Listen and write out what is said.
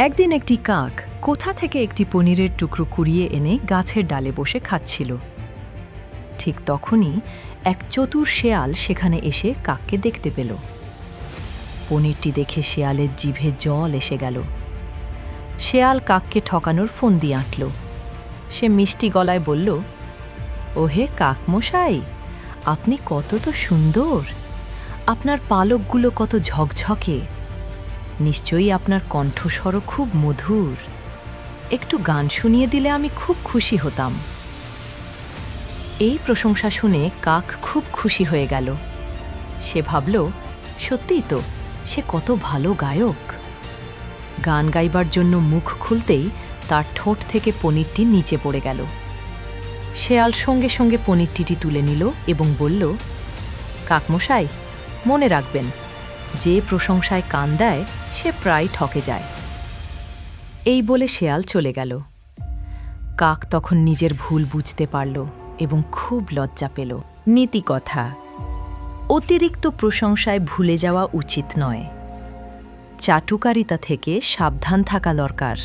একদিন একটি কাক কোথা থেকে একটি পনিরের টুকরো কুড়িয়ে এনে গাছের ডালে বসে খাচ্ছিল। ঠিক তখনই এক চতুর শেয়াল সেখানে এসে কাককে দেখতে পেল। পনিরটি দেখে শেয়ালের জিভে জল এসে গেল। শেয়াল কাককে ঠকানোর ফন্দি আঁটল। সে মিষ্টি গলায় বলল, ওহে কাকমশাই, আপনি কত তো সুন্দর, আপনার পালকগুলো কত ঝকঝকে, নিশ্চয়ই আপনার কণ্ঠস্বরও খুব মধুর। একটু গান শুনিয়ে দিলে আমি খুব খুশি হতাম। এই প্রশংসা শুনে কাক খুব খুশি হয়ে গেল। সে ভাবল, সত্যিই তো, সে কত ভালো গায়ক। গান গাইবার জন্য মুখ খুলতেই তার ঠোঁট থেকে পনিরটি নিচে পড়ে গেল। শেয়াল সঙ্গে সঙ্গে পনিরটিটি তুলে নিল এবং বলল, কাকমশাই, মনে রাখবেন, যে প্রশংসায় কান দেয় সে প্রায় ঠকে যায়। এই বলে শেয়াল চলে গেল। কাক তখন নিজের ভুল বুঝতে পারল এবং খুব লজ্জা পেল। নীতিকথা: অতিরিক্ত প্রশংসায় ভুলে যাওয়া উচিত নয়। চাটুকারিতা থেকে সাবধান থাকা দরকার।